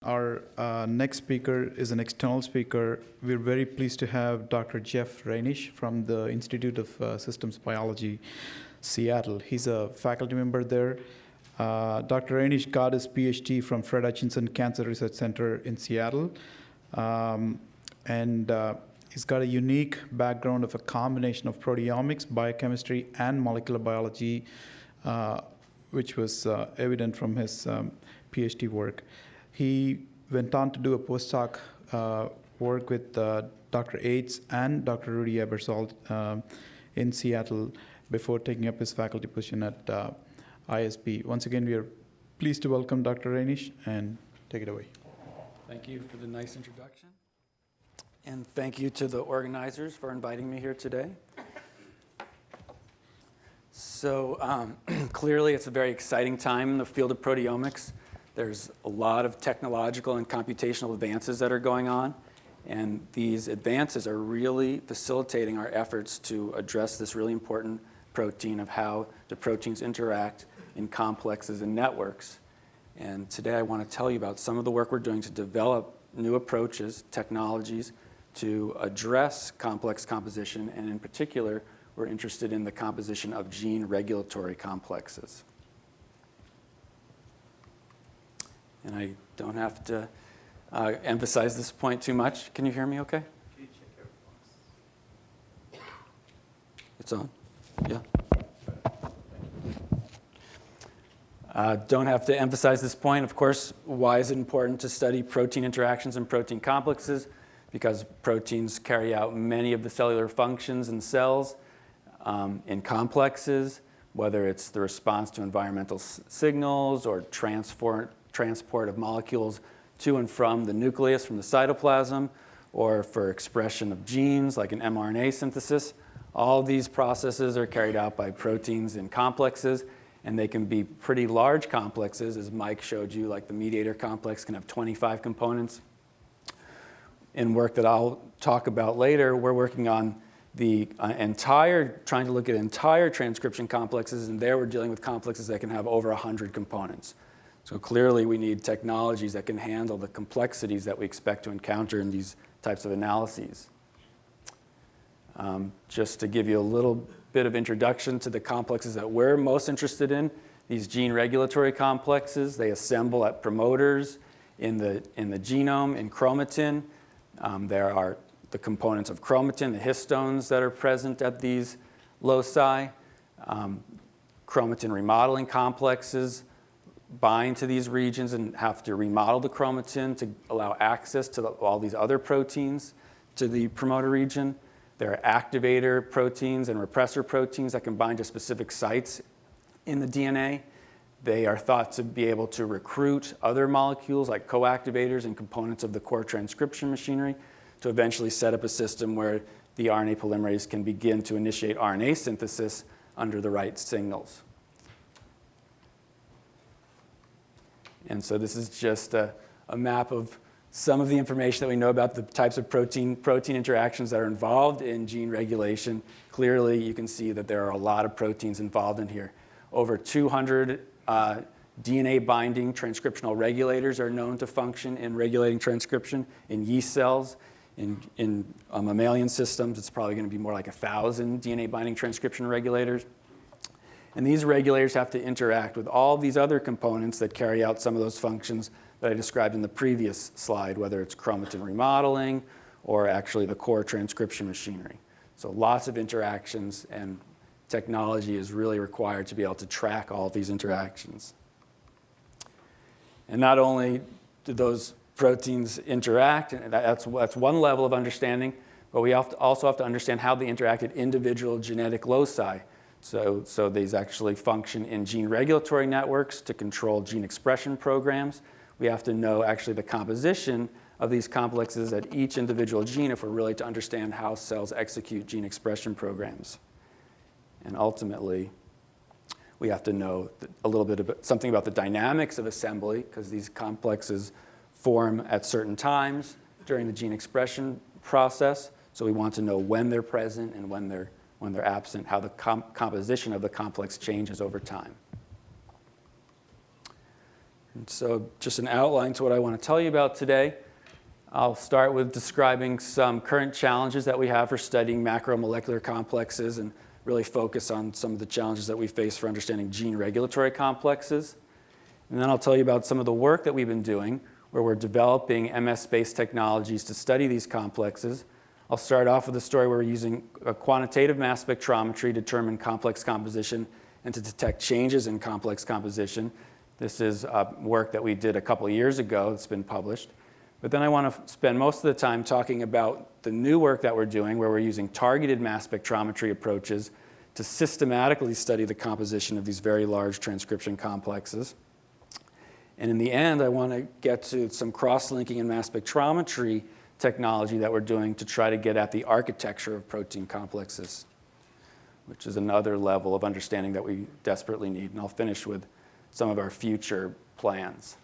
Our next speaker is an external speaker. We're very pleased to have Dr. Jeff Ranish from the Institute of Systems Biology, Seattle. He's a faculty member there. Dr. Ranish got his Ph.D. from Fred Hutchinson Cancer Research Center in Seattle. He's got a unique background of a combination of proteomics, biochemistry, and molecular biology, which was evident from his PhD work. He went on to do a postdoc work with Dr. Yates and Dr. Rudy Ebersol in Seattle before taking up his faculty position at ISB. Once again, we are pleased to welcome Dr. Ranish, and take it away. Thank you for the nice introduction. And thank you to the organizers for inviting me here today. So clearly, it's a very exciting time in the field of proteomics. There's a lot of technological and computational advances that are going on. And these advances are really facilitating our efforts to address this really important protein of how the proteins interact in complexes and networks. And today I want to tell you about some of the work we're doing to develop new approaches, technologies, to address complex composition. And in particular, we're interested in the composition of gene regulatory complexes. And I don't have to emphasize this point too much. Can you hear me okay? Can you check your box? It's on? Yeah. Don't have to emphasize this point. Of course, why is it important to study protein interactions and protein complexes? Because proteins carry out many of the cellular functions in cells in complexes, whether it's the response to environmental signals or transport of molecules to and from the nucleus, from the cytoplasm, or for expression of genes like an mRNA synthesis. All of these processes are carried out by proteins in complexes, and they can be pretty large complexes, as Mike showed you, like the mediator complex can have 25 components. In work that I'll talk about later, we're working on the trying to look at entire transcription complexes, and there we're dealing with complexes that can have over 100 components. So clearly we need technologies that can handle the complexities that we expect to encounter in these types of analyses. Just to give you a little bit of introduction to the complexes that we're most interested in, these gene regulatory complexes, they assemble at promoters in the genome, in chromatin. There are the components of chromatin, the histones that are present at these loci. Chromatin remodeling complexes bind to these regions and have to remodel the chromatin to allow access to all these other proteins to the promoter region. There are activator proteins and repressor proteins that can bind to specific sites in the DNA. They are thought to be able to recruit other molecules like coactivators and components of the core transcription machinery to eventually set up a system where the RNA polymerase can begin to initiate RNA synthesis under the right signals. And so this is just a map of some of the information that we know about the types of protein interactions that are involved in gene regulation. Clearly, you can see that there are a lot of proteins involved in here. Over 200 DNA-binding transcriptional regulators are known to function in regulating transcription in yeast cells. In mammalian systems, it's probably going to be more like 1,000 DNA-binding transcription regulators. And these regulators have to interact with all these other components that carry out some of those functions that I described in the previous slide, whether it's chromatin remodeling or actually the core transcription machinery. So lots of interactions, and technology is really required to be able to track all of these interactions. And not only do those proteins interact, and that's one level of understanding, but we also have to understand how they interact at individual genetic loci. So these actually function in gene regulatory networks to control gene expression programs. We have to know actually the composition of these complexes at each individual gene if we're really to understand how cells execute gene expression programs. And ultimately, we have to know a little bit about something about the dynamics of assembly, because these complexes form at certain times during the gene expression process. So we want to know when they're present and when they're absent, how the composition of the complex changes over time. And so just an outline to what I want to tell you about today. I'll start with describing some current challenges that we have for studying macromolecular complexes and really focus on some of the challenges that we face for understanding gene regulatory complexes. And then I'll tell you about some of the work that we've been doing where we're developing MS-based technologies to study these complexes. I'll start off with a story where we're using a quantitative mass spectrometry to determine complex composition and to detect changes in complex composition. This is work that we did a couple of years ago that's been published. But then I want to spend most of the time talking about the new work that we're doing where we're using targeted mass spectrometry approaches to systematically study the composition of these very large transcription complexes. And in the end, I want to get to some cross-linking and mass spectrometry technology that we're doing to try to get at the architecture of protein complexes, which is another level of understanding that we desperately need. And I'll finish with some of our future plans.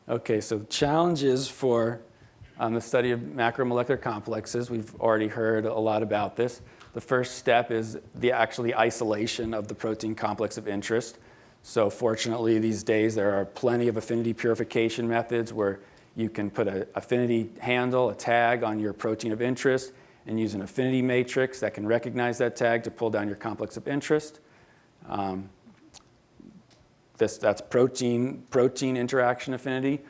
Okay, so challenges for the study of macromolecular complexes. We've already heard a lot about this. The first step is the actually isolation of the protein complex of interest. So fortunately, these days, there are plenty of affinity purification methods where you can put an affinity handle, a tag on your protein of interest, and use an affinity matrix that can recognize that tag to pull down your complex of interest. That's protein interaction affinity.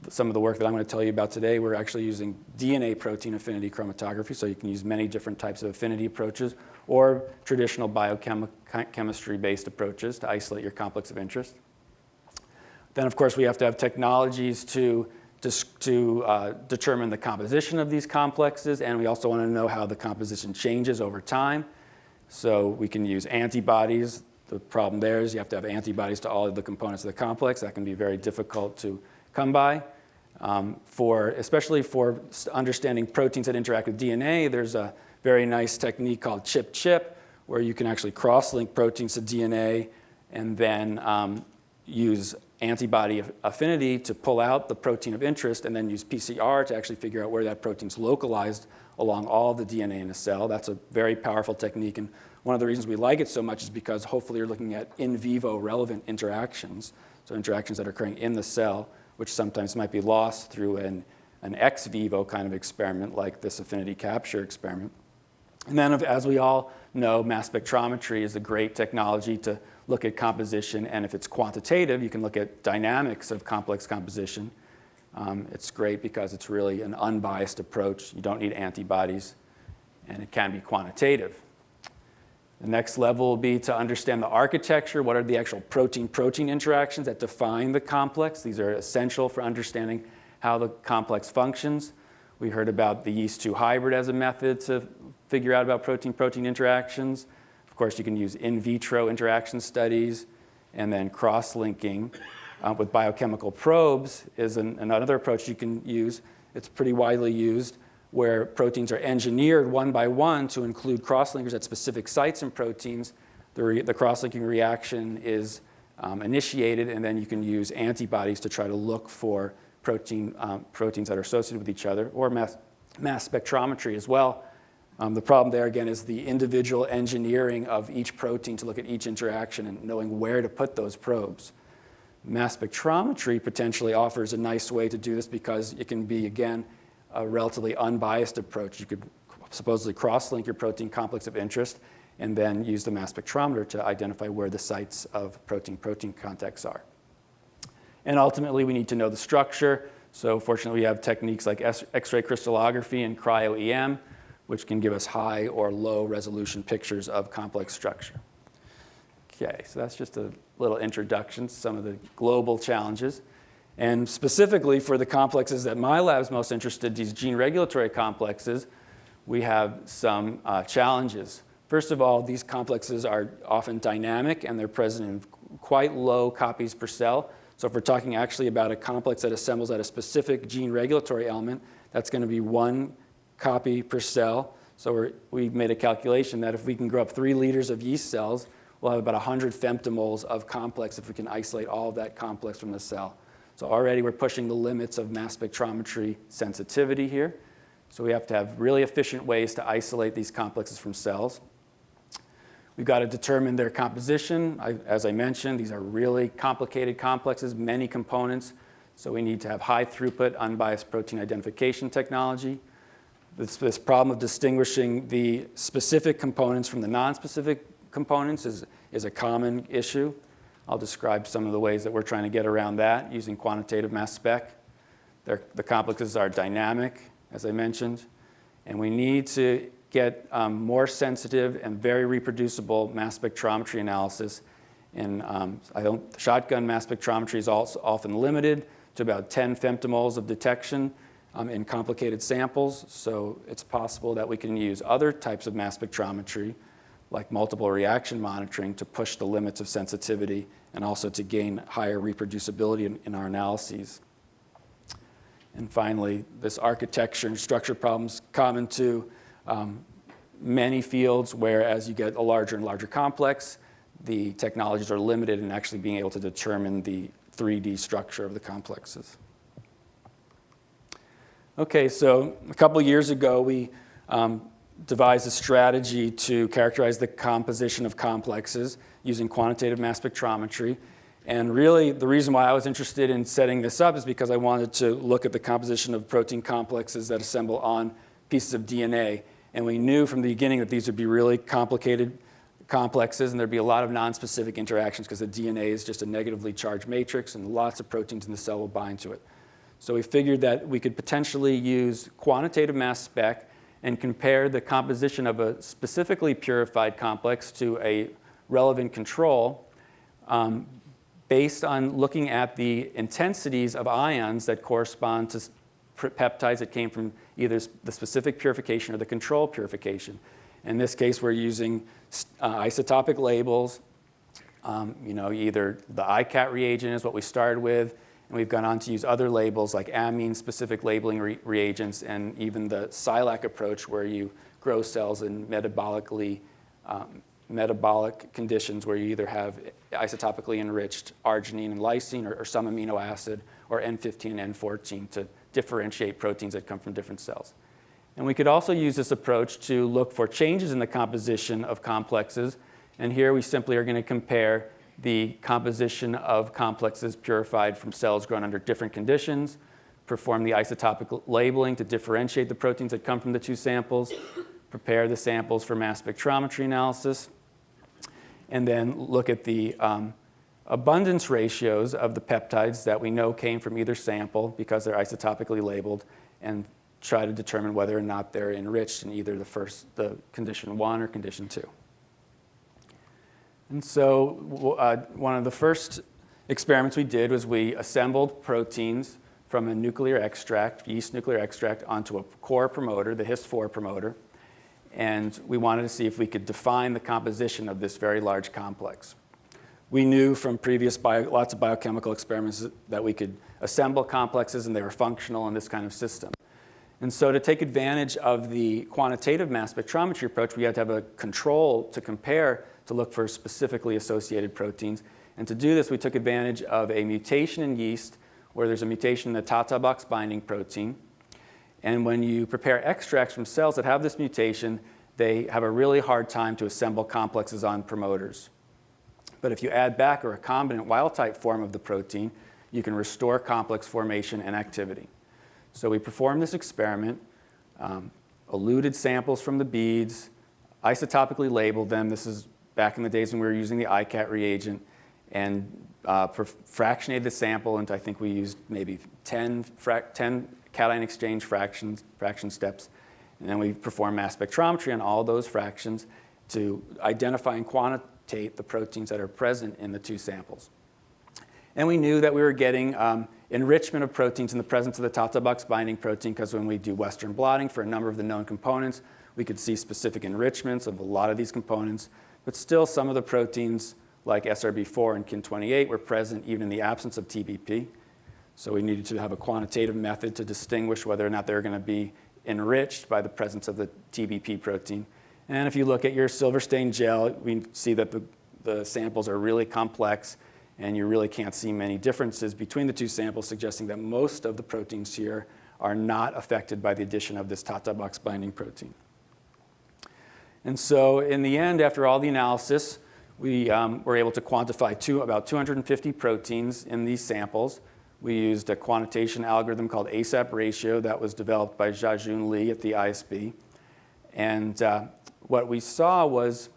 Some of the work that I'm going to tell you about today, we're actually using DNA protein affinity chromatography, so you can use many different types of affinity approaches or traditional biochemistry-based approaches to isolate your complex of interest. Then, of course, we have to have technologies to determine the composition of these complexes, and we also want to know how the composition changes over time. So we can use antibodies. The problem there is you have to have antibodies to all of the components of the complex. That can be very difficult to come by. Especially for understanding proteins that interact with DNA, there's a very nice technique called chip-chip, where you can actually cross-link proteins to DNA and then use antibody affinity to pull out the protein of interest and then use PCR to actually figure out where that protein's localized along all the DNA in a cell. That's a very powerful technique. And one of the reasons we like it so much is because hopefully you're looking at in vivo relevant interactions, so interactions that are occurring in the cell, which sometimes might be lost through an ex vivo kind of experiment like this affinity capture experiment. And then, as we all know, mass spectrometry is a great technology to look at composition, and if it's quantitative, you can look at dynamics of complex composition. It's great because it's really an unbiased approach. You don't need antibodies, and it can be quantitative. The next level will be to understand the architecture. What are the actual protein-protein interactions that define the complex? These are essential for understanding how the complex functions. We heard about the yeast-2 hybrid as a method to figure out about protein-protein interactions. Of course, you can use in vitro interaction studies, and then cross-linking with biochemical probes is another approach you can use. It's pretty widely used, where proteins are engineered one by one to include cross-linkers at specific sites in proteins. The cross-linking reaction is initiated, and then you can use antibodies to try to look for proteins that are associated with each other, or mass spectrometry as well. The problem there, again, is the individual engineering of each protein to look at each interaction and knowing where to put those probes. Mass spectrometry potentially offers a nice way to do this because it can be, again, a relatively unbiased approach. You could supposedly cross-link your protein complex of interest and then use the mass spectrometer to identify where the sites of protein-protein contacts are. And ultimately, we need to know the structure. So fortunately, we have techniques like X-ray crystallography and cryo-EM, which can give us high or low resolution pictures of complex structure. Okay, so that's just a little introduction to some of the global challenges. And specifically for the complexes that my lab is most interested in, these gene regulatory complexes, we have some challenges. First of all, these complexes are often dynamic and they're present in quite low copies per cell. So if we're talking actually about a complex that assembles at a specific gene regulatory element, that's going to be 1 copy per cell. So we've made a calculation that if we can grow up 3 liters of yeast cells, we'll have about 100 femtomoles of complex if we can isolate all of that complex from the cell. So already we're pushing the limits of mass spectrometry sensitivity here. So we have to have really efficient ways to isolate these complexes from cells. We've got to determine their composition. As I mentioned, these are really complicated complexes, many components. So we need to have high throughput, unbiased protein identification technology. This problem of distinguishing the specific components from the non-specific components is a common issue. I'll describe some of the ways that we're trying to get around that using quantitative mass spec. The complexes are dynamic, as I mentioned, and we need to get more sensitive and very reproducible mass spectrometry analysis. And shotgun mass spectrometry is also often limited to about 10 femtomoles of detection in complicated samples. So it's possible that we can use other types of mass spectrometry, like multiple reaction monitoring, to push the limits of sensitivity and also to gain higher reproducibility in our analyses. And finally, this architecture and structure problems common to many fields, where as you get a larger and larger complex, the technologies are limited in actually being able to determine the 3D structure of the complexes. Okay, so a couple years ago, we devised a strategy to characterize the composition of complexes using quantitative mass spectrometry. And really, the reason why I was interested in setting this up is because I wanted to look at the composition of protein complexes that assemble on pieces of DNA. And we knew from the beginning that these would be really complicated complexes, and there'd be a lot of nonspecific interactions because the DNA is just a negatively charged matrix, and lots of proteins in the cell will bind to it. So we figured that we could potentially use quantitative mass spec and compare the composition of a specifically purified complex to a relevant control based on looking at the intensities of ions that correspond to peptides that came from either the specific purification or the control purification. In this case, we're using isotopic labels. Either the ICAT reagent is what we started with, and we've gone on to use other labels like amine-specific labeling reagents, and even the SILAC approach, where you grow cells in metabolic conditions where you either have isotopically enriched arginine and lysine or some amino acid, or N15 and N14 to differentiate proteins that come from different cells. And we could also use this approach to look for changes in the composition of complexes. And here we simply are going to compare the composition of complexes purified from cells grown under different conditions, perform the isotopic labeling to differentiate the proteins that come from the two samples, prepare the samples for mass spectrometry analysis, and then look at the abundance ratios of the peptides that we know came from either sample because they're isotopically labeled, and try to determine whether or not they're enriched in either the condition 1 or condition 2. And so one of the first experiments we did was we assembled proteins from a nuclear extract, yeast nuclear extract, onto a core promoter, the His4 promoter. And we wanted to see if we could define the composition of this very large complex. We knew from previous lots of biochemical experiments that we could assemble complexes and they were functional in this kind of system. And so to take advantage of the quantitative mass spectrometry approach, we had to have a control to compare to look for specifically associated proteins. And to do this, we took advantage of a mutation in yeast where there's a mutation in the Tata box binding protein. And when you prepare extracts from cells that have this mutation, they have a really hard time to assemble complexes on promoters. But if you add back a recombinant wild-type form of the protein, you can restore complex formation and activity. So we performed this experiment, eluted samples from the beads, isotopically labeled them. This is back in the days when we were using the ICAT reagent, and fractionated the sample into, I think we used maybe 10 cation exchange fraction steps. And then we performed mass spectrometry on all those fractions to identify and quantitate the proteins that are present in the two samples. And we knew that we were getting enrichment of proteins in the presence of the Tata box binding protein, because when we do Western blotting for a number of the known components, we could see specific enrichments of a lot of these components. But still, some of the proteins, like SRB4 and KIN28, were present even in the absence of TBP. So we needed to have a quantitative method to distinguish whether or not they were going to be enriched by the presence of the TBP protein. And if you look at your silver stain gel, we see that the samples are really complex, and you really can't see many differences between the two samples, suggesting that most of the proteins here are not affected by the addition of this Tata box binding protein. And so in the end, after all the analysis, we were able to quantify about 250 proteins in these samples. We used a quantitation algorithm called ASAP ratio that was developed by Jiajun Li at the ISB. And what we saw was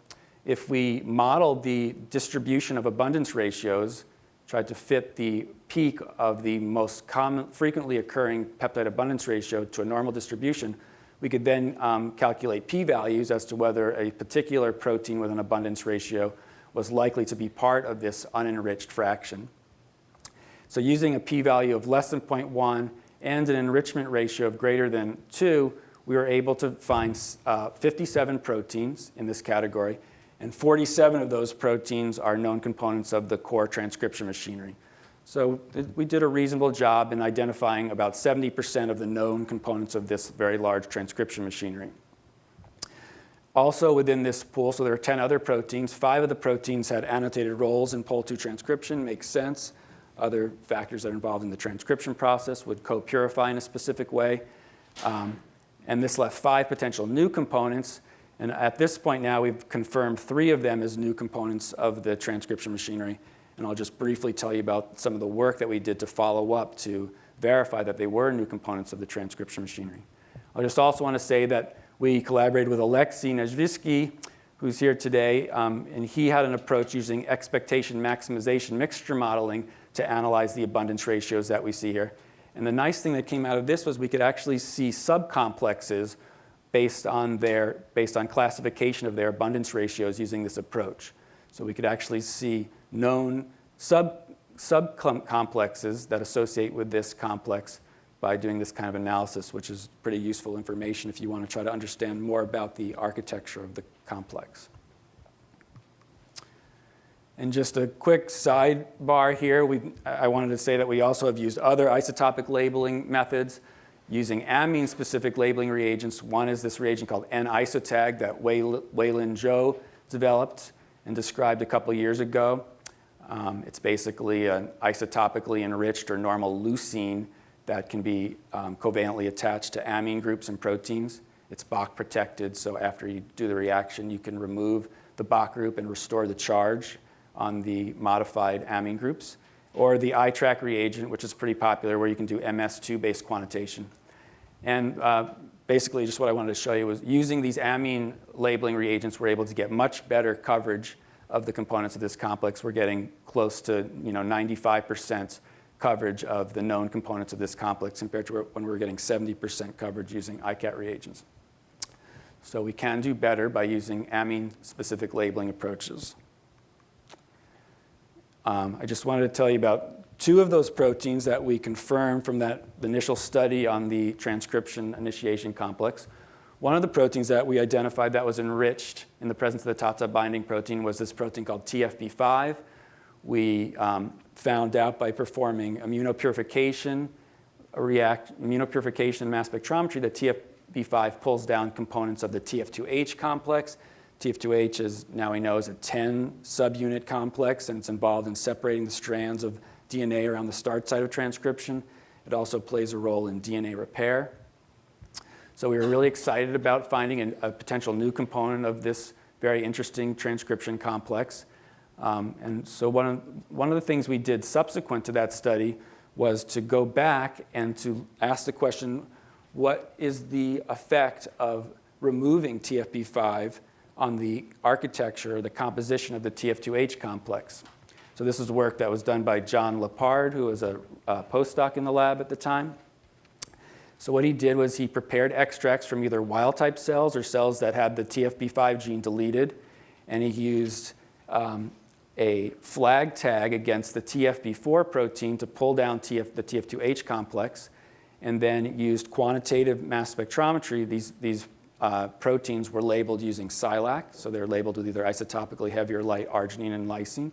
if we modeled the distribution of abundance ratios, tried to fit the peak of the most frequently occurring peptide abundance ratio to a normal distribution, we could then calculate p-values as to whether a particular protein with an abundance ratio was likely to be part of this unenriched fraction. So using a p-value of less than 0.1 and an enrichment ratio of greater than 2, we were able to find 57 proteins in this category, and 47 of those proteins are known components of the core transcription machinery. So we did a reasonable job in identifying about 70% of the known components of this very large transcription machinery. Also within this pool, so there are 10 other proteins. 5 of the proteins had annotated roles in POL2 transcription, makes sense. Other factors that are involved in the transcription process would co-purify in a specific way. And this left 5 potential new components. And at this point now, we've confirmed 3 of them as new components of the transcription machinery. And I'll just briefly tell you about some of the work that we did to follow up to verify that they were new components of the transcription machinery. I just also want to say that we collaborated with Alexei Nezhvisky, who's here today, and he had an approach using expectation maximization mixture modeling to analyze the abundance ratios that we see here. And the nice thing that came out of this was we could actually see subcomplexes based on classification of their abundance ratios using this approach. So we could actually see known subcomplexes that associate with this complex by doing this kind of analysis, which is pretty useful information if you want to try to understand more about the architecture of the complex. And just a quick sidebar here, I wanted to say that we also have used other isotopic labeling methods using amine-specific labeling reagents. One is this reagent called N-isotag that Weilin Zhou developed and described a couple years ago. It's basically an isotopically enriched or normal leucine that can be covalently attached to amine groups and proteins. It's Bach protected, so after you do the reaction, you can remove the Bach group and restore the charge on the modified amine groups. Or the iTrack reagent, which is pretty popular, where you can do MS2-based quantitation. And basically, just what I wanted to show you was using these amine labeling reagents, we're able to get much better coverage of the components of this complex. We're getting close to 95% coverage of the known components of this complex compared to when we were getting 70% coverage using ICAT reagents. So we can do better by using amine-specific labeling approaches. I just wanted to tell you about 2 of those proteins that we confirmed from that initial study on the transcription initiation complex. One of the proteins that we identified that was enriched in the presence of the TATA binding protein was this protein called TFB5. We found out by performing immunopurification and mass spectrometry that TFB5 pulls down components of the TF2H complex. TF2H, as now we know, is a 10 subunit complex, and it's involved in separating the strands of DNA around the start site of transcription. It also plays a role in DNA repair. So we were really excited about finding a potential new component of this very interesting transcription complex. And so one of the things we did subsequent to that study was to go back and to ask the question, what is the effect of removing TFB5 on the architecture, the composition of the TF2H complex? So this is work that was done by John Lepard, who was a postdoc in the lab at the time. So what he did was he prepared extracts from either wild-type cells or cells that had the TFB5 gene deleted, and he used a flag tag against the TFB4 protein to pull down the TF2H complex, and then used quantitative mass spectrometry. These proteins were labeled using SILAC, so they're labeled with either isotopically heavier light arginine and lysine,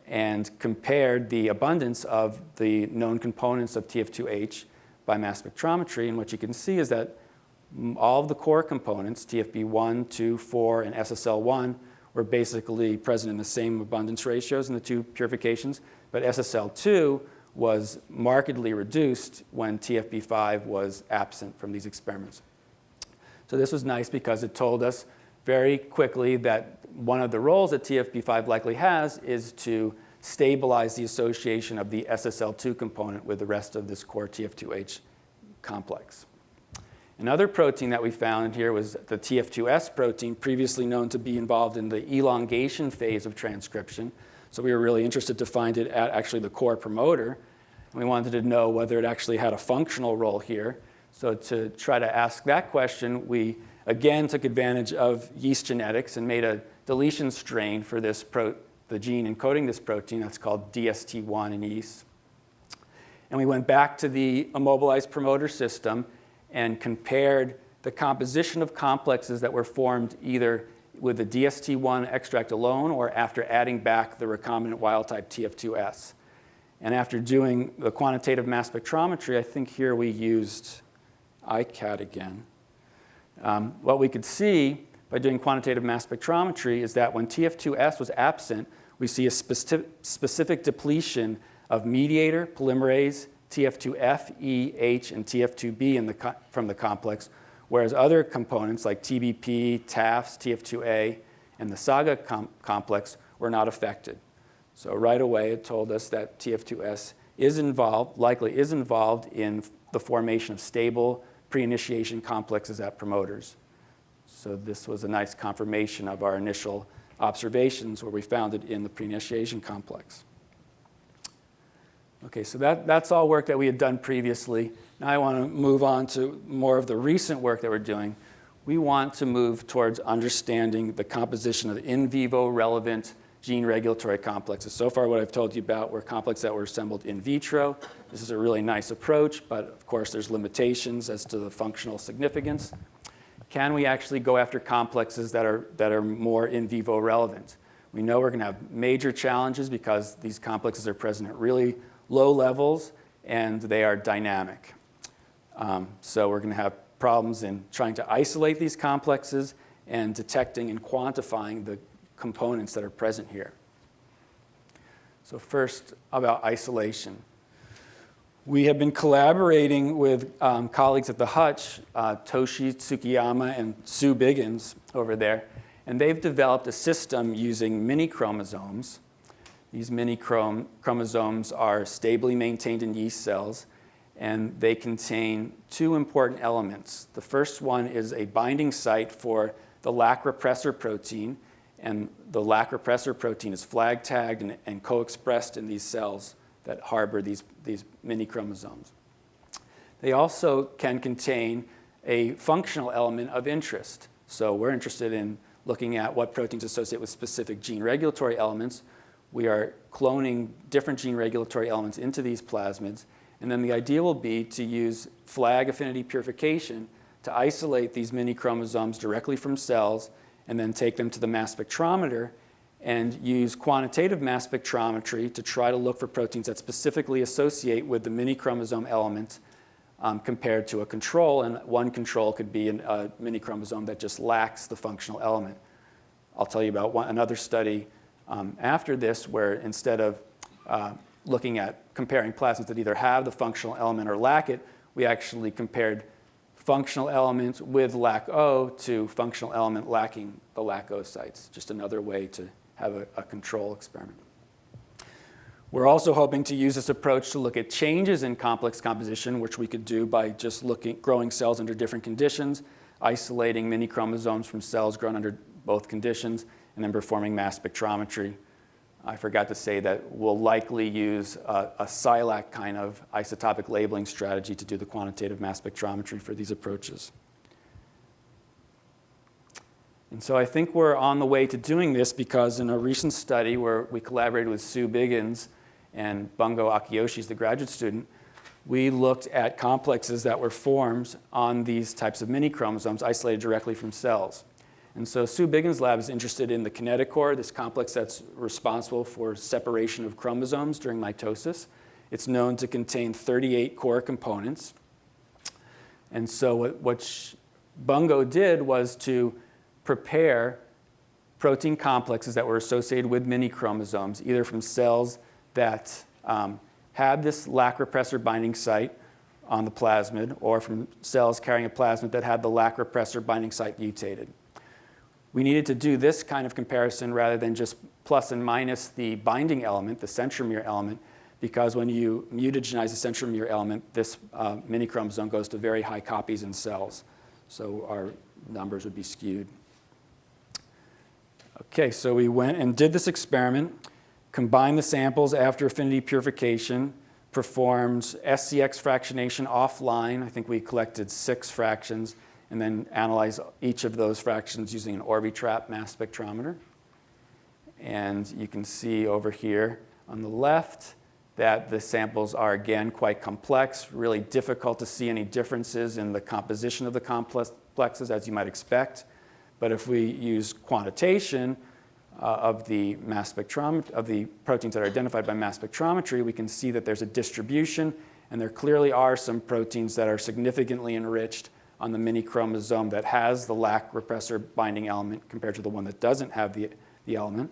and compared the abundance of the known components of TF2H by mass spectrometry. And what you can see is that all of the core components, TFB1, 2, 4, and SSL1, were basically present in the same abundance ratios in the 2 purifications, but SSL2 was markedly reduced when TFB5 was absent from these experiments. So this was nice because it told us very quickly that one of the roles that TFP5 likely has is to stabilize the association of the SSL2 component with the rest of this core TF2H complex. Another protein that we found here was the TF2S protein, previously known to be involved in the elongation phase of transcription. So we were really interested to find it at actually the core promoter. And we wanted to know whether it actually had a functional role here. So to try to ask that question, we again took advantage of yeast genetics and made a deletion strain for this the gene encoding this protein. That's called DST1 in yeast. And we went back to the immobilized promoter system and compared the composition of complexes that were formed either with the DST1 extract alone or after adding back the recombinant wild-type TF2S. And after doing the quantitative mass spectrometry, I think here we used ICAT again. What we could see by doing quantitative mass spectrometry is that when TF2S was absent, we see a specific depletion of mediator, polymerase, TF2F, E, H, and TF2B from the complex, whereas other components like TBP, TAFs, TF2A, and the SAGA complex were not affected. So right away it told us that TF2S likely is involved in the formation of stable pre-initiation complexes at promoters. So this was a nice confirmation of our initial observations where we found it in the pre-initiation complex. Okay, so that's all work that we had done previously. Now I want to move on to more of the recent work that we're doing. We want to move towards understanding the composition of in vivo relevant gene regulatory complexes. So far what I've told you about were complexes that were assembled in vitro. This is a really nice approach, but of course there's limitations as to the functional significance. Can we actually go after complexes that are more in vivo relevant? We know we're going to have major challenges because these complexes are present at really low levels and they are dynamic. So we're going to have problems in trying to isolate these complexes and detecting and quantifying the components that are present here. So first, about isolation. We have been collaborating with colleagues at the Hutch, Toshi Tsukiyama and Sue Biggins over there, and they've developed a system using mini chromosomes. These mini chromosomes are stably maintained in yeast cells, and they contain two important elements. The first one is a binding site for the lac repressor protein, and the lac repressor protein is flag tagged and co-expressed in these cells that harbor these mini chromosomes. They also can contain a functional element of interest. So we're interested in looking at what proteins associate with specific gene regulatory elements. We are cloning different gene regulatory elements into these plasmids. And then the idea will be to use flag affinity purification to isolate these mini chromosomes directly from cells and then take them to the mass spectrometer and use quantitative mass spectrometry to try to look for proteins that specifically associate with the mini chromosome element compared to a control. And one control could be a mini chromosome that just lacks the functional element. I'll tell you about another study after this where instead of looking at comparing plasmids that either have the functional element or lack it, we actually compared functional element with LAC-O to functional element lacking the LAC-O sites. Just another way to have a control experiment. We're also hoping to use this approach to look at changes in complex composition, which we could do by just growing cells under different conditions, isolating mini chromosomes from cells grown under both conditions, and then performing mass spectrometry. I forgot to say that we'll likely use a SILAC kind of isotopic labeling strategy to do the quantitative mass spectrometry for these approaches. And so I think we're on the way to doing this because in a recent study where we collaborated with Sue Biggins and Bungo Akiyoshi, the graduate student, we looked at complexes that were formed on these types of mini chromosomes isolated directly from cells. And so Sue Biggins' lab is interested in the kinetochore, this complex that's responsible for separation of chromosomes during mitosis. It's known to contain 38 core components. And so what Bungo did was to prepare protein complexes that were associated with mini chromosomes, either from cells that had this lac repressor binding site on the plasmid or from cells carrying a plasmid that had the lac repressor binding site mutated. we needed to do this kind of comparison rather than just plus and minus the binding element, the centromere element, because when you mutagenize the centromere element, this mini chromosome goes to very high copies in cells. So our numbers would be skewed. Okay, so we went and did this experiment, combined the samples after affinity purification, performed SCX fractionation offline. I think we collected 6 fractions, and then analyzed each of those fractions using an Orbitrap mass spectrometer. And you can see over here on the left that the samples are, again, quite complex, really difficult to see any differences in the composition of the complexes, as you might expect. But if we use quantitation of the mass spectrometry, of the proteins that are identified by mass spectrometry, we can see that there's a distribution, and there clearly are some proteins that are significantly enriched on the mini chromosome that has the lac repressor binding element compared to the one that doesn't have the element.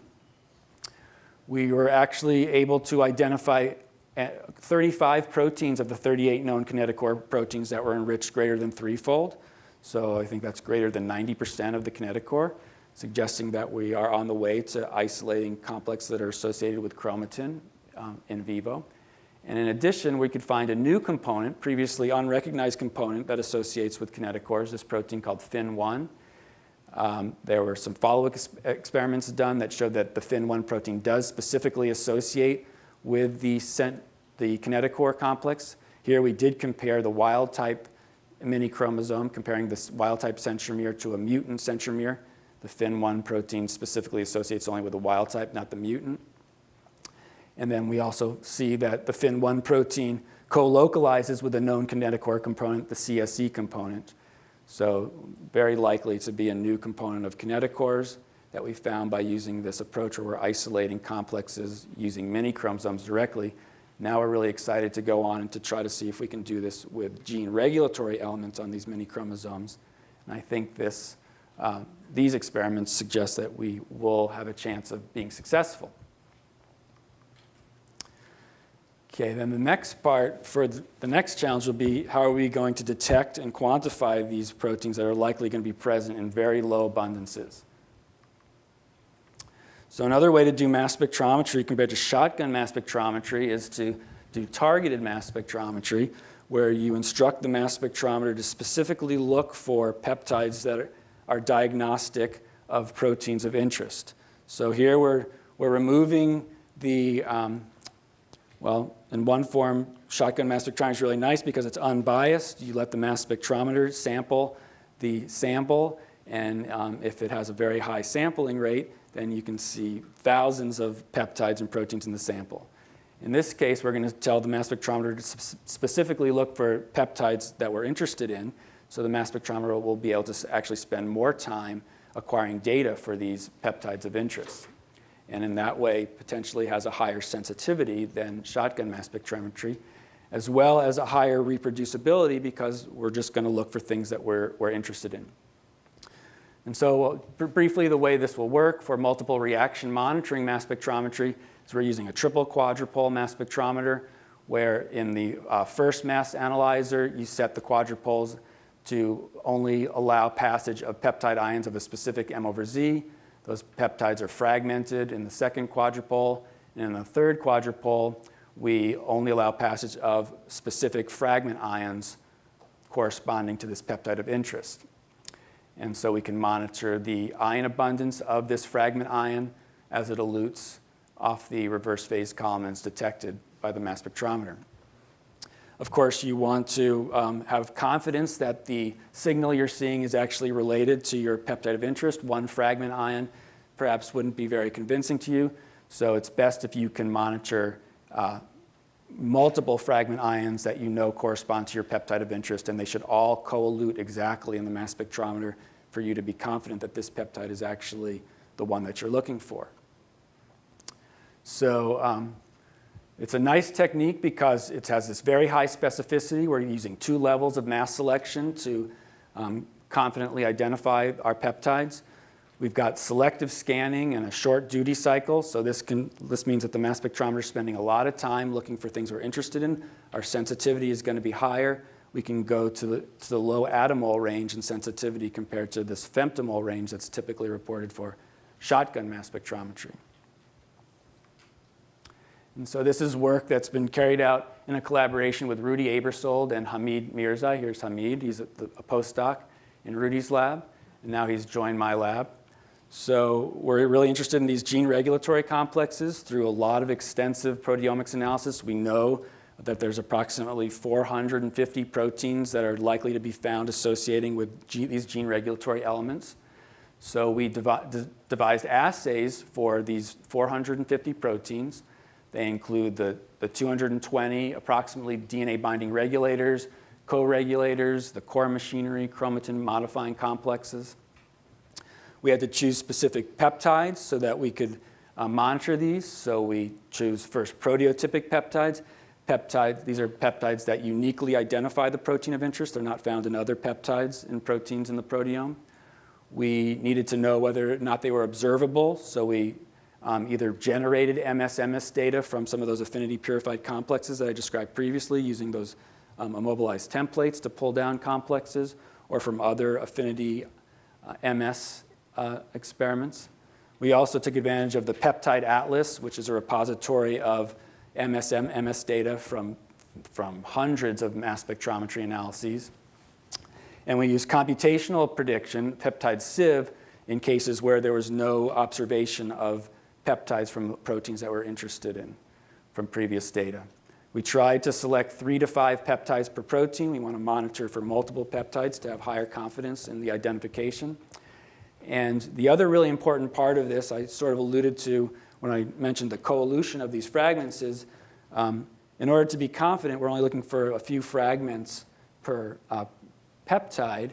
We were actually able to identify 35 proteins of the 38 known kinetochore proteins that were enriched greater than 3-fold. So I think that's greater than 90% of the kinetochore, suggesting that we are on the way to isolating complexes that are associated with chromatin in vivo. And in addition, we could find a new component, previously unrecognized component, that associates with kinetochores, this protein called FIN1. There were some follow-up experiments done that showed that the FIN1 protein does specifically associate with the kinetochore complex. Here we did compare the wild-type mini chromosome, comparing this wild-type centromere to a mutant centromere. The FIN1 protein specifically associates only with the wild-type, not the mutant. And then we also see that the FIN1 protein co-localizes with a known kinetochore component, the CSE component. So very likely to be a new component of kinetochores that we found by using this approach where we're isolating complexes using mini chromosomes directly. Now we're really excited to go on and to try to see if we can do this with gene regulatory elements on these mini chromosomes. And I think these experiments suggest that we will have a chance of being successful. Okay, then the next part for the next challenge will be how are we going to detect and quantify these proteins that are likely going to be present in very low abundances. So another way to do mass spectrometry compared to shotgun mass spectrometry is to do targeted mass spectrometry, where you instruct the mass spectrometer to specifically look for peptides that are diagnostic of proteins of interest. So here we're removing the well, in one form, shotgun mass spectrometry is really nice because it's unbiased. You let the mass spectrometer sample the sample, and if it has a very high sampling rate, then you can see thousands of peptides and proteins in the sample. In this case, we're going to tell the mass spectrometer to specifically look for peptides that we're interested in, so the mass spectrometer will be able to actually spend more time acquiring data for these peptides of interest. And in that way, potentially has a higher sensitivity than shotgun mass spectrometry, as well as a higher reproducibility because we're just going to look for things that we're interested in. And so briefly, the way this will work for multiple reaction monitoring mass spectrometry is we're using a triple quadrupole mass spectrometer, where in the first mass analyzer, you set the quadrupoles to only allow passage of peptide ions of a specific M over Z. Those peptides are fragmented in the second quadrupole. And in the third quadrupole, we only allow passage of specific fragment ions corresponding to this peptide of interest. And so we can monitor the ion abundance of this fragment ion as it elutes off the reverse phase column and is detected by the mass spectrometer. Of course, you want to have confidence that the signal you're seeing is actually related to your peptide of interest. One fragment ion perhaps wouldn't be very convincing to you. So it's best if you can monitor multiple fragment ions that you know correspond to your peptide of interest, and they should all co-elute exactly in the mass spectrometer for you to be confident that this peptide is actually the one that you're looking for. So it's a nice technique because it has this very high specificity. We're using 2 levels of mass selection to confidently identify our peptides. We've got selective scanning and a short duty cycle. So this means that the mass spectrometer is spending a lot of time looking for things we're interested in. Our sensitivity is going to be higher. we can go to the low attomole range in sensitivity compared to this femtomole range that's typically reported for shotgun mass spectrometry. And so this is work that's been carried out in a collaboration with Rudy Aebersold and Hamid Mirza. Here's Hamid. He's a postdoc in Rudy's lab, and now he's joined my lab. So we're really interested in these gene regulatory complexes through a lot of extensive proteomics analysis. We know that there's approximately 450 proteins that are likely to be found associating with these gene regulatory elements. So we devised assays for these 450 proteins. They include the 220 approximately DNA binding regulators, co-regulators, the core machinery, chromatin modifying complexes. We had to choose specific peptides so that we could monitor these. So we choose first proteotypic peptides. These are peptides that uniquely identify the protein of interest. They're not found in other peptides in proteins in the proteome. We needed to know whether or not they were observable. So we either generated MS data from some of those affinity purified complexes that I described previously using those immobilized templates to pull down complexes, or from other affinity MS experiments. We also took advantage of the Peptide Atlas, which is a repository of MS data from hundreds of mass spectrometry analyses. And we used computational prediction, peptide sieve, in cases where there was no observation of peptides from proteins that we're interested in from previous data. We tried to select 3 to 5 peptides per protein. We want to monitor for multiple peptides to have higher confidence in the identification. And the other really important part of this, I sort of alluded to when I mentioned the coelution of these fragments, is in order to be confident, we're only looking for a few fragments per peptide,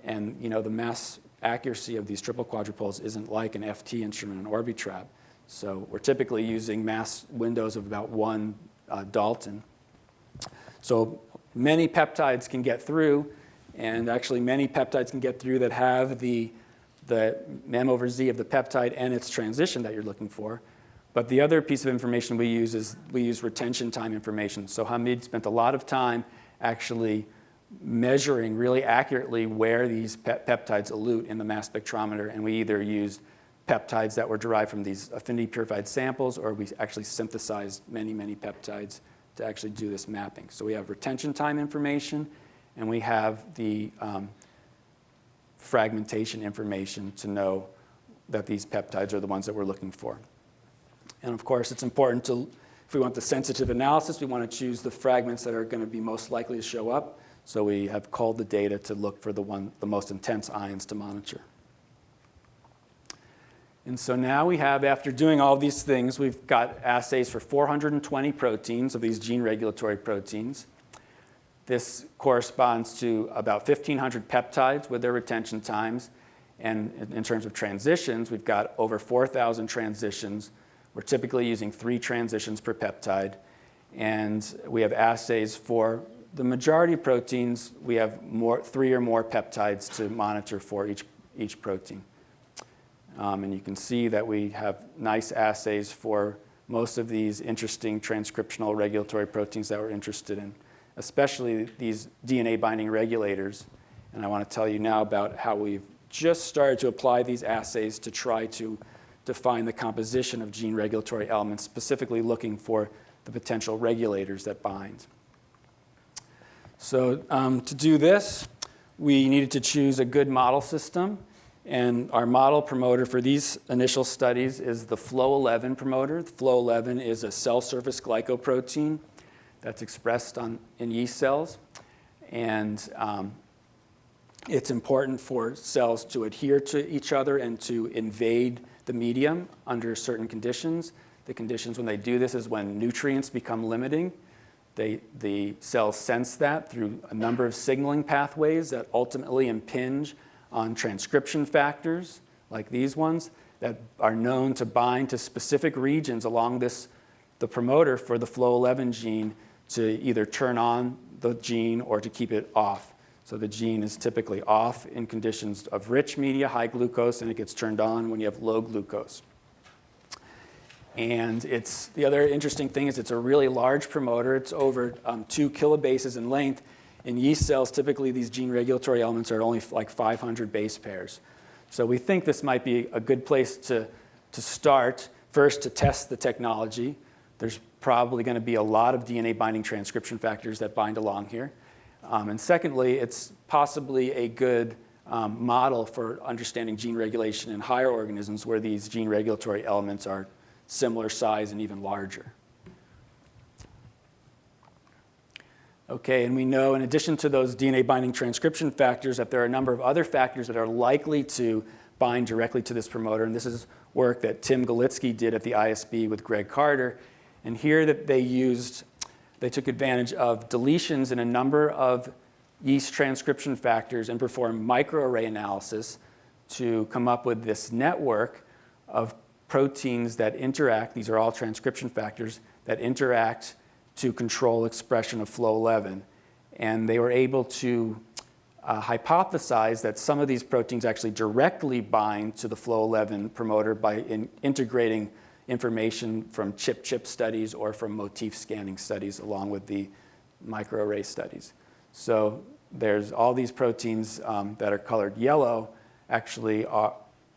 and the mass accuracy of these triple quadrupoles isn't like an FT instrument, an Orbitrap. So we're typically using mass windows of about 1 Dalton. So many peptides can get through, and actually many peptides can get through that have the M over Z of the peptide and its transition that you're looking for. But the other piece of information we use is we use retention time information. So Hamid spent a lot of time actually measuring really accurately where these peptides elute in the mass spectrometer, and we either used peptides that were derived from these affinity purified samples, or we actually synthesized many, many peptides to actually do this mapping. So we have retention time information, and we have the fragmentation information to know that these peptides are the ones that we're looking for. And of course, it's important to, if we want the sensitive analysis, we want to choose the fragments that are going to be most likely to show up. So we have culled the data to look for the most intense ions to monitor. And so now we have, after doing all these things, we've got assays for 420 proteins of these gene regulatory proteins. This corresponds to about 1,500 peptides with their retention times. And in terms of transitions, we've got over 4,000 transitions. We're typically using 3 transitions per peptide. And we have assays for the majority of proteins. We have 3 or more peptides to monitor for each protein. And you can see that we have nice assays for most of these interesting transcriptional regulatory proteins that we're interested in, especially these DNA binding regulators. And I want to tell you now about how we've just started to apply these assays to try to define the composition of gene regulatory elements, specifically looking for the potential regulators that bind. So to do this, we needed to choose a good model system. And our model promoter for these initial studies is the Flo11 promoter. Flo11 is a cell surface glycoprotein that's expressed in yeast cells. And it's important for cells to adhere to each other and to invade the medium under certain conditions. The conditions when they do this is when nutrients become limiting. The cells sense that through a number of signaling pathways that ultimately impinge on transcription factors, like these ones, that are known to bind to specific regions along the promoter for the Flo11 gene to either turn on the gene or to keep it off. So the gene is typically off in conditions of rich media, high glucose, and it gets turned on when you have low glucose. And the other interesting thing is it's a really large promoter. It's over 2 kilobases in length. In yeast cells, typically these gene regulatory elements are only like 500 base pairs. So we think this might be a good place to start, first to test the technology. There's probably going to be a lot of DNA binding transcription factors that bind along here. And secondly, it's possibly a good model for understanding gene regulation in higher organisms where these gene regulatory elements are similar size and even larger. Okay, and we know in addition to those DNA binding transcription factors that there are a number of other factors that are likely to bind directly to this promoter. And this is work that Tim Galitsky did at the ISB with Greg Carter. And here that they took advantage of deletions in a number of yeast transcription factors and performed microarray analysis to come up with this network of proteins that interact. These are all transcription factors that interact to control expression of Flo11. And they were able to hypothesize that some of these proteins actually directly bind to the Flo11 promoter by integrating information from chip-chip studies or from motif scanning studies along with the microarray studies. So there's all these proteins that are colored yellow actually are,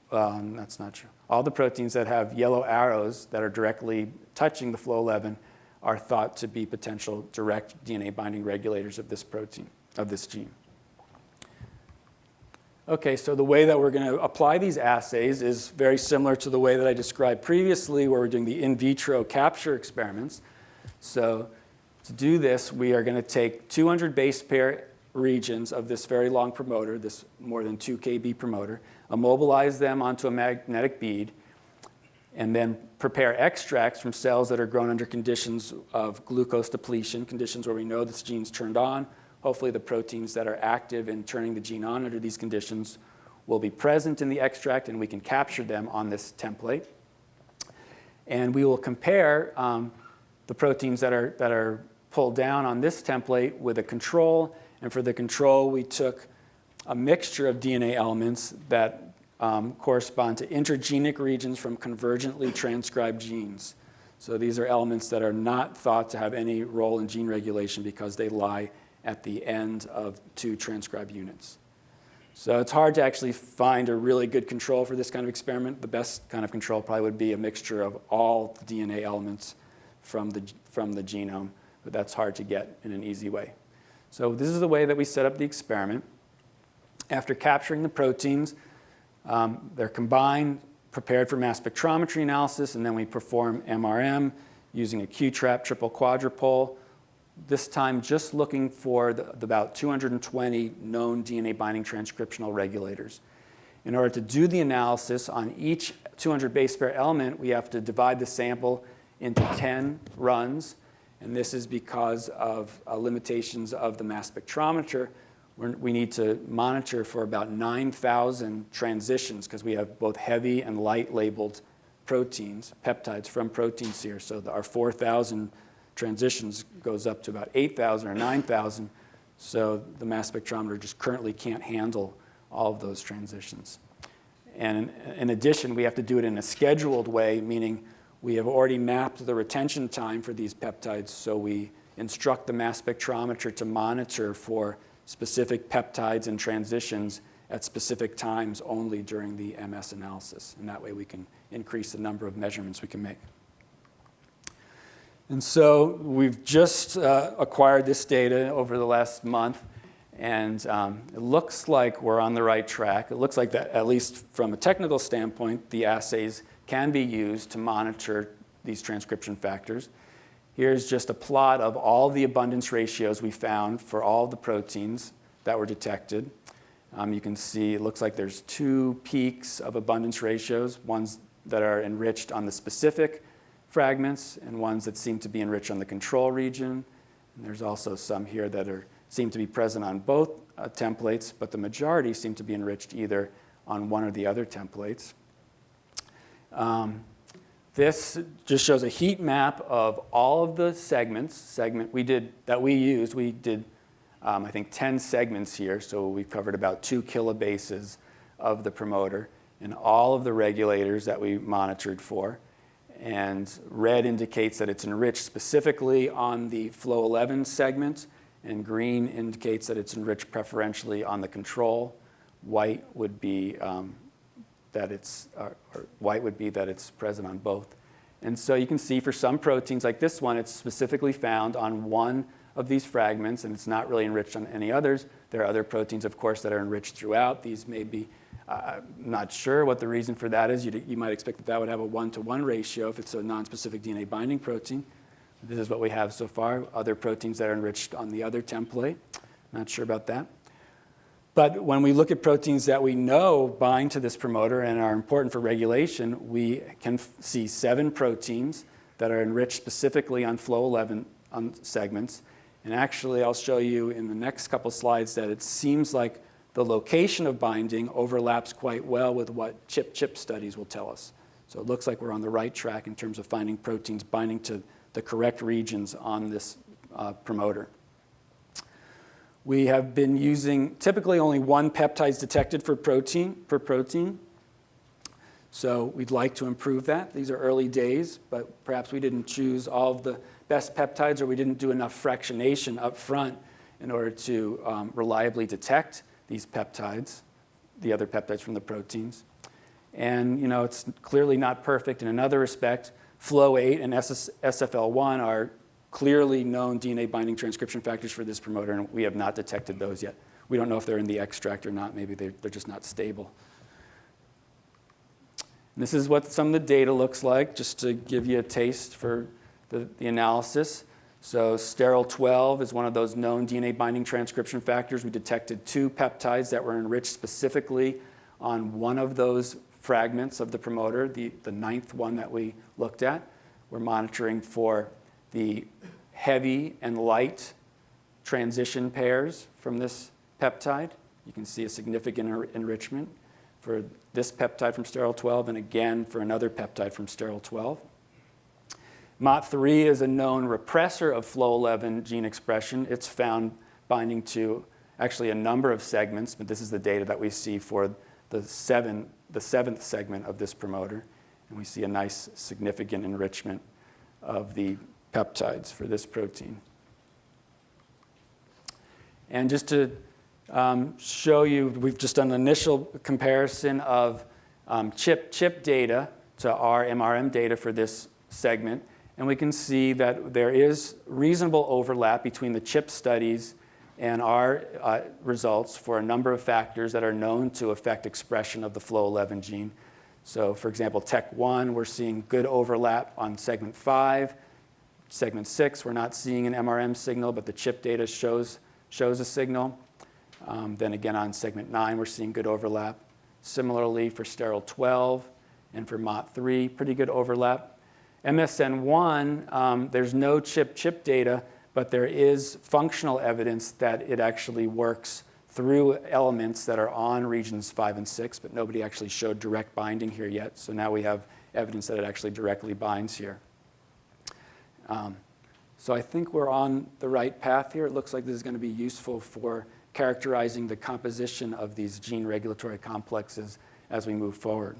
that's not true. All the proteins that have yellow arrows that are directly touching the Flo11 are thought to be potential direct DNA binding regulators of this protein, of this gene. Okay, so the way that we're going to apply these assays is very similar to the way that I described previously, where we're doing the in vitro capture experiments. So to do this, we are going to take 200 base pair regions of this very long promoter, this more than 2 kb promoter, immobilize them onto a magnetic bead, and then prepare extracts from cells that are grown under conditions of glucose depletion, conditions where we know this gene's turned on. Hopefully the proteins that are active in turning the gene on under these conditions will be present in the extract, and we can capture them on this template. And we will compare the proteins that are pulled down on this template with a control. And for the control, we took a mixture of DNA elements that correspond to intergenic regions from convergently transcribed genes. So these are elements that are not thought to have any role in gene regulation because they lie at the end of 2 transcribed units. So it's hard to actually find a really good control for this kind of experiment. The best kind of control probably would be a mixture of all the DNA elements from the genome, but that's hard to get in an easy way. So this is the way that we set up the experiment. After capturing the proteins, they're combined, prepared for mass spectrometry analysis, and then we perform MRM using a Q-trap triple quadrupole, this time just looking for about 220 known DNA binding transcriptional regulators. In order to do the analysis on each 200 base pair element, we have to divide the sample into 10 runs, and this is because of limitations of the mass spectrometer. We need to monitor for about 9,000 transitions because we have both heavy and light labeled proteins, peptides from proteins here. So our 4,000 transitions goes up to about 8,000 or 9,000. So the mass spectrometer just currently can't handle all of those transitions. And in addition, we have to do it in a scheduled way, meaning we have already mapped the retention time for these peptides. So we instruct the mass spectrometer to monitor for specific peptides and transitions at specific times only during the MS analysis. And that way we can increase the number of measurements we can make. And so we've just acquired this data over the last month, and it looks like we're on the right track. It looks like that, at least from a technical standpoint, the assays can be used to monitor these transcription factors. Here's just a plot of all the abundance ratios we found for all the proteins that were detected. You can see it looks like there's 2 peaks of abundance ratios, ones that are enriched on the specific fragments and ones that seem to be enriched on the control region. And there's also some here that seem to be present on both templates, but the majority seem to be enriched either on one or the other templates. This just shows a heat map of all of the segments we did, I think, 10 segments here. So we've covered about 2 kilobases of the promoter and all of the regulators that we monitored for. And red indicates that it's enriched specifically on the Flo11 segment, and green indicates that it's enriched preferentially on the control. White would be that it's present on both. And so you can see for some proteins like this one, it's specifically found on one of these fragments, and it's not really enriched on any others. There are other proteins, of course, that are enriched throughout. These may be, I'm not sure what the reason for that is. You might expect that that would have a 1-to-1 ratio if it's a nonspecific DNA binding protein. This is what we have so far. Other proteins that are enriched on the other template. Not sure about that. But when we look at proteins that we know bind to this promoter and are important for regulation, we can see 7 proteins that are enriched specifically on flow 11 segments. And actually, I'll show you in the next couple slides that it seems like the location of binding overlaps quite well with what chip studies will tell us. So it looks like we're on the right track in terms of finding proteins binding to the correct regions on this promoter. We have been using typically only 1 peptide is detected per protein. So we'd like to improve that. These are early days, but perhaps we didn't choose all of the best peptides, or we didn't do enough fractionation up front in order to reliably detect these peptides, the other peptides from the proteins. And it's clearly not perfect in another respect. Flow8 and SFL1 are clearly known DNA binding transcription factors for this promoter, and we have not detected those yet. We don't know if they're in the extract or not. Maybe they're just not stable. And this is what some of the data looks like, just to give you a taste for the analysis. So sterol 12 is one of those known DNA binding transcription factors. We detected 2 peptides that were enriched specifically on one of those fragments of the promoter, the 9th one that we looked at. We're monitoring for the heavy and light transition pairs from this peptide. You can see a significant enrichment for this peptide from sterol 12 and again for another peptide from sterol 12. MOT3 is a known repressor of flow 11 gene expression. It's found binding to actually a number of segments, but this is the data that we see for the 7th segment of this promoter. And we see a nice significant enrichment of the peptides for this protein. And just to show you, we've just done an initial comparison of chip data to our MRM data for this segment. And we can see that there is reasonable overlap between the chip studies and our results for a number of factors that are known to affect expression of the flow 11 gene. So for example, TEC1, we're seeing good overlap on segment 5. Segment 6, we're not seeing an MRM signal, but the chip data shows a signal. Then again on segment 9, we're seeing good overlap. Similarly for sterol 12 and for MOT3, pretty good overlap. MSN1, there's no chip data, but there is functional evidence that it actually works through elements that are on regions 5 and 6, but nobody actually showed direct binding here yet. So now we have evidence that it actually directly binds here. So I think we're on the right path here. It looks like this is going to be useful for characterizing the composition of these gene regulatory complexes as we move forward.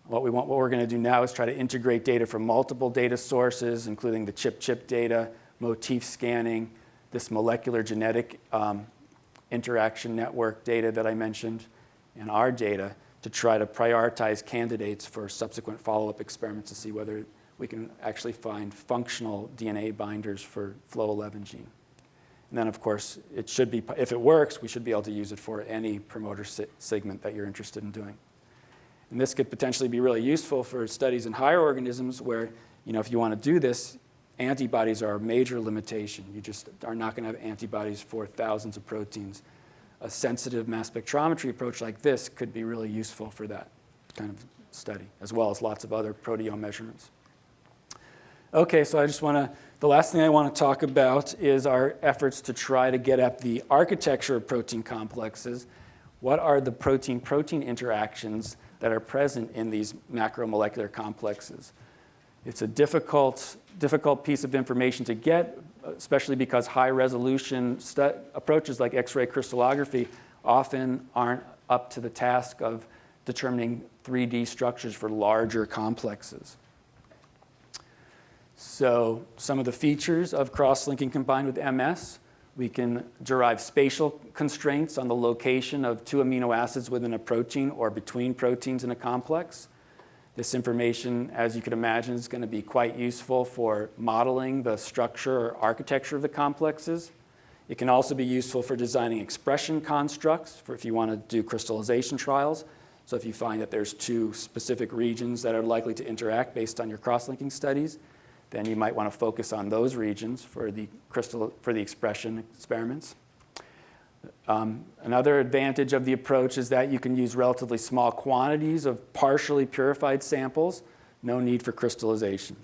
What we're going to do now is try to integrate data from multiple data sources, including the chip data, motif scanning, this molecular genetic interaction network data that I mentioned, and our data to try to prioritize candidates for subsequent follow-up experiments to see whether we can actually find functional DNA binders for flow 11 gene. And then, of course, it should be, if it works, we should be able to use it for any promoter segment that you're interested in doing. And this could potentially be really useful for studies in higher organisms where, if you want to do this, antibodies are a major limitation. You just are not going to have antibodies for thousands of proteins. A sensitive mass spectrometry approach like this could be really useful for that kind of study, as well as lots of other proteome measurements. Okay, so the last thing I want to talk about is our efforts to try to get at the architecture of protein complexes. What are the protein-protein interactions that are present in these macromolecular complexes? It's a difficult piece of information to get, especially because high-resolution approaches like X-ray crystallography often aren't up to the task of determining 3D structures for larger complexes. So some of the features of cross-linking combined with MS, we can derive spatial constraints on the location of two amino acids within a protein or between proteins in a complex. This information, as you can imagine, is going to be quite useful for modeling the structure or architecture of the complexes. It can also be useful for designing expression constructs for if you want to do crystallization trials. So if you find that there's two specific regions that are likely to interact based on your cross-linking studies, then you might want to focus on those regions for the expression experiments. Another advantage of the approach is that you can use relatively small quantities of partially purified samples, no need for crystallization.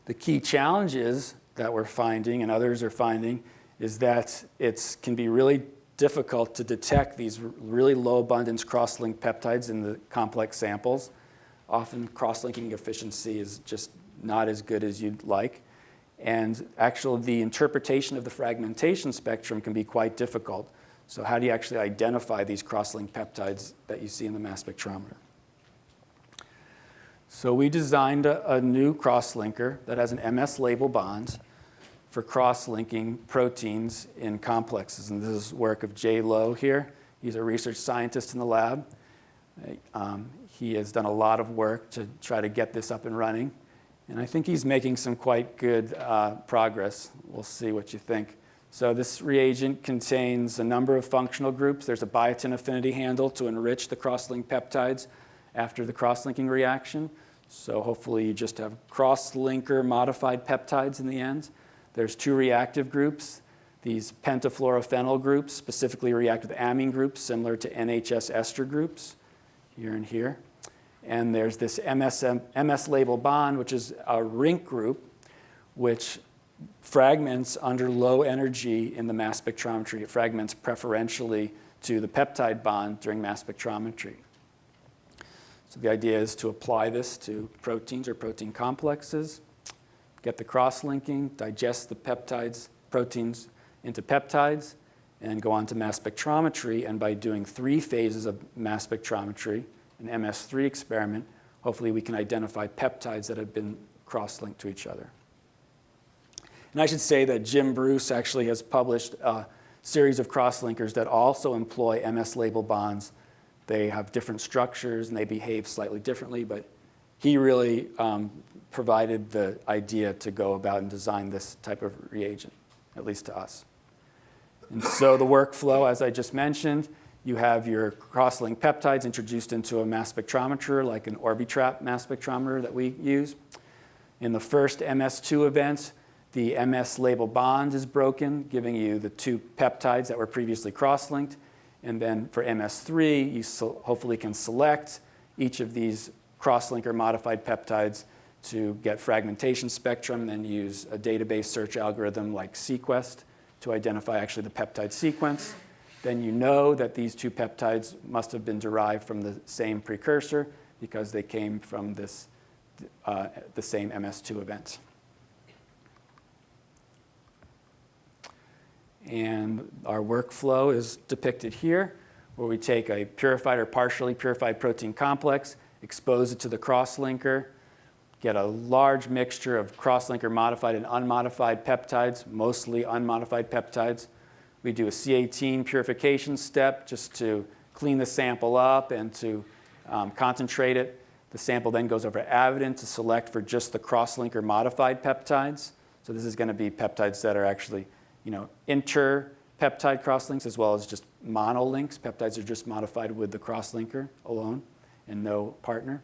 The key challenges that we're finding and others are finding is that it can be really difficult to detect these really low abundance cross-linked peptides in the complex samples. Often cross-linking efficiency is just not as good as you'd like. And actually, the interpretation of the fragmentation spectrum can be quite difficult. So how do you actually identify these cross-linked peptides that you see in the mass spectrometer? So we designed a new cross-linker that has an MS label bond for cross-linking proteins in complexes. And this is work of Jay Lowe here. He's a research scientist in the lab. He has done a lot of work to try to get this up and running. And I think he's making some quite good progress. We'll see what you think. So this reagent contains a number of functional groups. There's a biotin affinity handle to enrich the cross-linked peptides after the cross-linking reaction. So hopefully you just have cross-linker modified peptides in the end. There's two reactive groups. These pentafluorophenyl groups specifically react with amine groups similar to NHS ester groups here and here. And there's this MS label bond, which is a RINC group, which fragments under low energy in the mass spectrometry. It fragments preferentially to the peptide bond during mass spectrometry. So the idea is to apply this to proteins or protein complexes, get the cross-linking, digest the peptides, proteins into peptides, and go on to mass spectrometry. And by doing 3 phases of mass spectrometry, an MS3 experiment, hopefully we can identify peptides that have been cross-linked to each other. And I should say that Jim Bruce actually has published a series of cross-linkers that also employ MS label bonds. They have different structures and they behave slightly differently, but he really provided the idea to go about and design this type of reagent, at least to us. And so the workflow, as I just mentioned, you have your cross-linked peptides introduced into a mass spectrometer, like an Orbitrap mass spectrometer that we use. In the first MS2 event, the MS label bond is broken, giving you the 2 peptides that were previously cross-linked. And then for MS3, you hopefully can select each of these cross-linker modified peptides to get fragmentation spectrum, then use a database search algorithm like sequest to identify actually the peptide sequence. Then you know that these 2 peptides must have been derived from the same precursor because they came from this, the same MS2 event. And our workflow is depicted here, where we take a purified or partially purified protein complex, expose it to the cross-linker, get a large mixture of cross-linker modified and unmodified peptides, mostly unmodified peptides. We do a C18 purification step just to clean the sample up and to concentrate it. The sample then goes over to Avidin to select for just the cross-linker modified peptides. So this is going to be peptides that are actually, inter-peptide cross-links as well as just monolinks. Peptides are just modified with the cross-linker alone and no partner.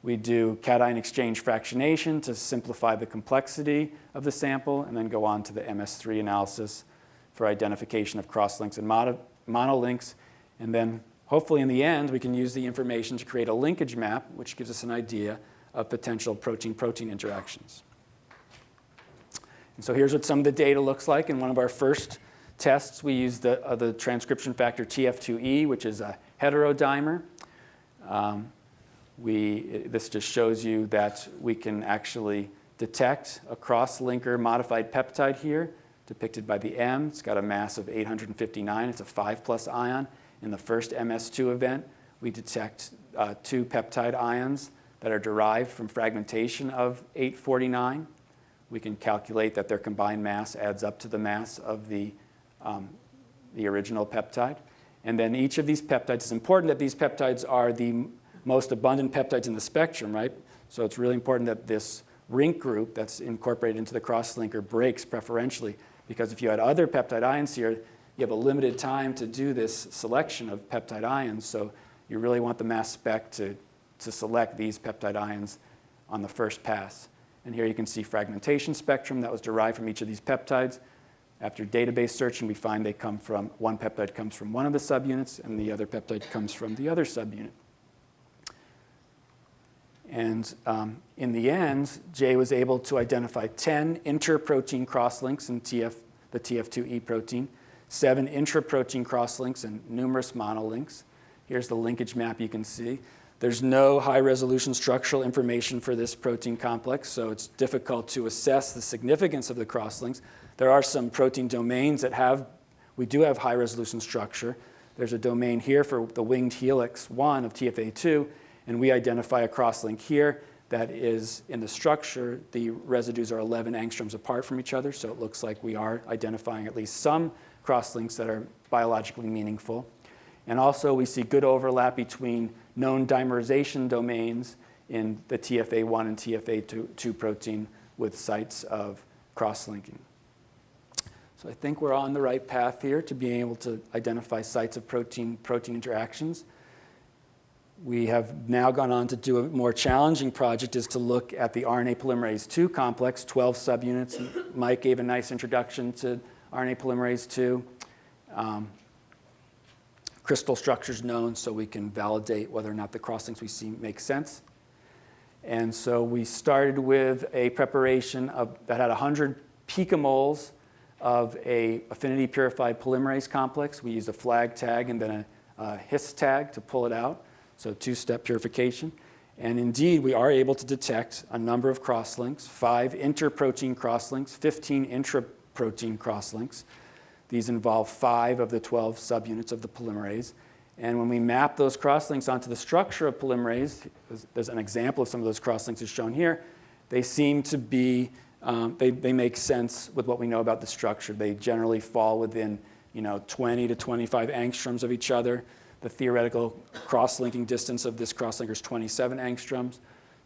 We do cation exchange fractionation to simplify the complexity of the sample and then go on to the MS3 analysis for identification of cross-links and monolinks. And then hopefully in the end, we can use the information to create a linkage map, which gives us an idea of potential protein-protein interactions. And so here's what some of the data looks like. In one of our first tests, we used the transcription factor TFIIE, which is a heterodimer. This just shows you that we can actually detect a cross-linker modified peptide here, depicted by the M. It's got a mass of 859. It's a 5+ ion. In the first MS2 event, we detect 2 peptide ions that are derived from fragmentation of 849. We can calculate that their combined mass adds up to the mass of the original peptide. And then each of these peptides, it's important that these peptides are the most abundant peptides in the spectrum, right? So it's really important that this RINC group that's incorporated into the crosslinker breaks preferentially, because if you had other peptide ions here, you have a limited time to do this selection of peptide ions. So you really want the mass spec to select these peptide ions on the first pass. And here you can see fragmentation spectrum that was derived from each of these peptides. After database searching, we find they come from, one peptide comes from one of the subunits, and the other peptide comes from the other subunit. And in the end, Jay was able to identify 10 interprotein crosslinks in the TF2E protein, 7 intraprotein crosslinks, and numerous monolinks. Here's the linkage map you can see. There's no high-resolution structural information for this protein complex, so it's difficult to assess the significance of the crosslinks. There are some protein domains that we do have high-resolution structure. There's a domain here for the winged helix 1 of TFA2, and we identify a crosslink here that is in the structure. The residues are 11 angstroms apart from each other, so it looks like we are identifying at least some crosslinks that are biologically meaningful. And also, we see good overlap between known dimerization domains in the TFA1 and TFA2 protein with sites of crosslinking. So I think we're on the right path here to being able to identify sites of protein interactions. We have now gone on to do a more challenging project, is to look at the RNA polymerase II complex, 12 subunits. Mike gave a nice introduction to RNA polymerase II. Crystal structures known, so we can validate whether or not the crosslinks we see make sense. And so we started with a preparation that had 100 picomoles of a affinity purified polymerase complex. We used a flag tag and then a his tag to pull it out, so two-step purification. And indeed, we are able to detect a number of crosslinks, 5 interprotein crosslinks, 15 intraprotein crosslinks. These involve 5 of the 12 subunits of the polymerase. And when we map those crosslinks onto the structure of polymerase, there's an example of some of those crosslinks is shown here. They seem to be, they make sense with what we know about the structure. They generally fall within 20 to 25 angstroms of each other. The theoretical cross-linking distance of this crosslinker is 27 angstroms.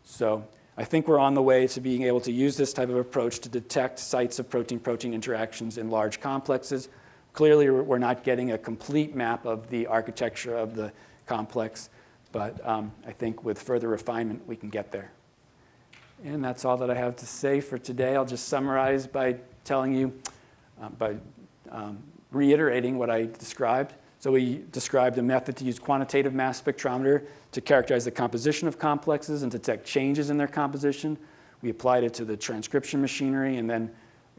So I think we're on the way to being able to use this type of approach to detect sites of protein-protein interactions in large complexes. Clearly, we're not getting a complete map of the architecture of the complex, but I think with further refinement, we can get there. And that's all that I have to say for today. I'll just summarize by telling you, reiterating what I described. So we described a method to use quantitative mass spectrometer to characterize the composition of complexes and detect changes in their composition. We applied it to the transcription machinery, and then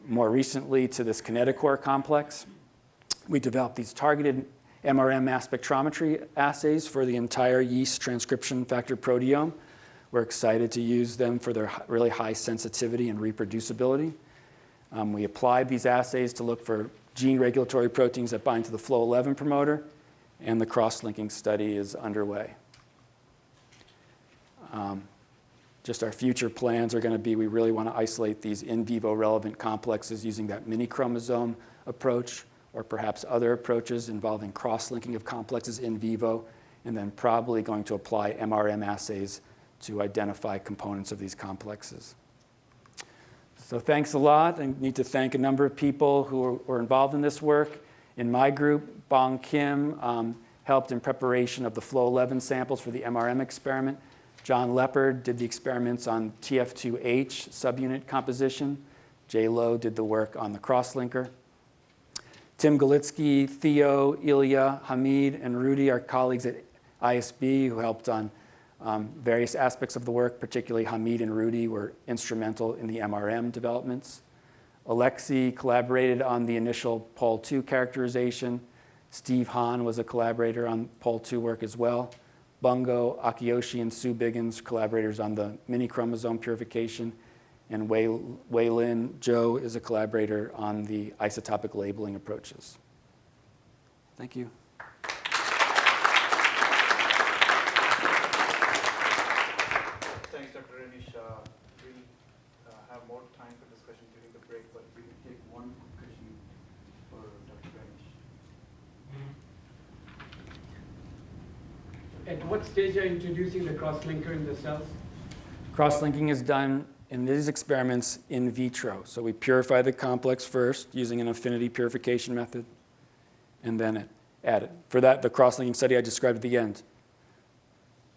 more recently to this kinetochore complex. We developed these targeted MRM mass spectrometry assays for the entire yeast transcription factor proteome. We're excited to use them for their really high sensitivity and reproducibility. We applied these assays to look for gene regulatory proteins that bind to the flow 11 promoter, and the cross-linking study is underway. Just our future plans are going to be, we really want to isolate these in vivo relevant complexes using that mini chromosome approach, or perhaps other approaches involving cross-linking of complexes in vivo, and then probably going to apply MRM assays to identify components of these complexes. So thanks a lot. I need to thank a number of people who were involved in this work. In my group, Bong Kim helped in preparation of the flow 11 samples for the MRM experiment. John Leopard did the experiments on TF2H subunit composition. Jay Lowe did the work on the crosslinker. Tim Golitsky, Theo, Ilya, Hamid, and Rudy, our colleagues at ISB who helped on various aspects of the work, particularly Hamid and Rudy were instrumental in the MRM developments. Alexei collaborated on the initial POL2 characterization. Steve Hahn was a collaborator on POL2 work as well. Bungo, Akiyoshi, and Sue Biggins, collaborators on the mini chromosome purification. And Wei Lin Zhou is a collaborator on the isotopic labeling approaches. Thank you. At what stage are you introducing the crosslinker in the cells? Crosslinking is done in these experiments in vitro. So we purify the complex first using an affinity purification method, and then add it. For that, the crosslinking study I described at the end.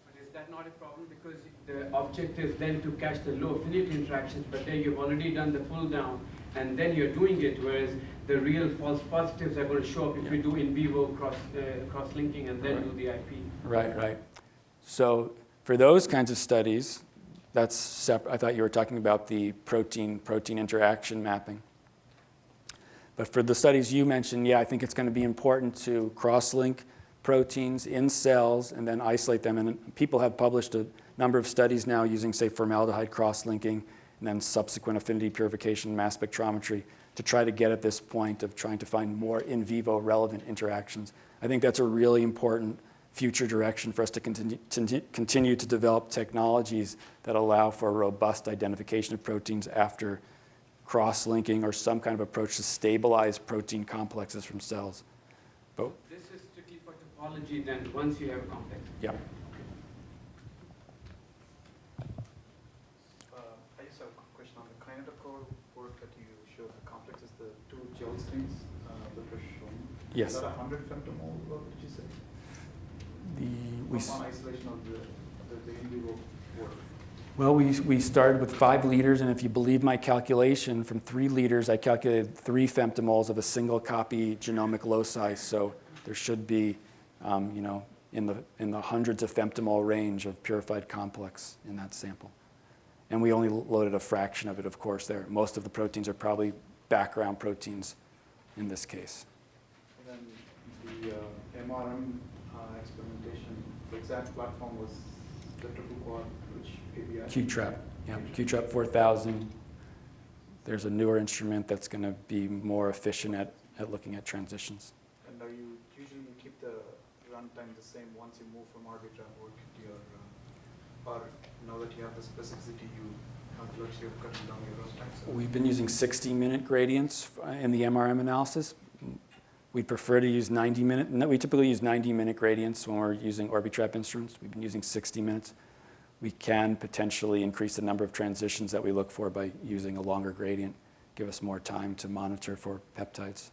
But is that not a problem? Because the object is then to catch the low affinity interactions, but there you've already done the pull down, and then you're doing it, whereas the real false positives are going to show up if we do in vivo cross-linking and then do the IP. Right, right. So for those kinds of studies, that's separate. I thought you were talking about the protein-protein interaction mapping. But for the studies you mentioned, yeah, I think it's going to be important to cross-link proteins in cells and then isolate them. And people have published a number of studies now using, say, formaldehyde cross-linking and then subsequent affinity purification mass spectrometry to try to get at this point of trying to find more in vivo relevant interactions. I think that's a really important future direction for us to continue to develop technologies that allow for a robust identification of proteins after cross-linking or some kind of approach to stabilize protein complexes from cells. But this is strictly for topology then, once you have a complex? Yeah. I just have a question on the kinetochore work that you showed. The complex is the two gel strings that were shown. Yes. Is that 100 femtomole work, did you say? On isolation of the in vivo work. Well, we started with 5 liters, and if you believe my calculation, from 3 liters, I calculated 3 femtomoles of a single copy genomic loci. So there should be, in the hundreds of femtomole range of purified complex in that sample. And we only loaded a fraction of it, of course. There, most of the proteins are probably background proteins in this case. And then the MRM experimentation, the exact platform was the triple quad, which ABI? QTrap, yeah, QTrap 4000. There's a newer instrument that's going to be more efficient at looking at transitions. And are you usually keep the runtime the same once you move from Arbitrap work to your, or now that you have the specificity, you have the luxury of cutting down your runtime? So We've been using 60-minute gradients in the MRM analysis. We prefer to use 90-minute. We typically use 90-minute gradients when we're using Orbitrap instruments. We've been using 60 minutes. We can potentially increase the number of transitions that we look for by using a longer gradient, give us more time to monitor for peptides.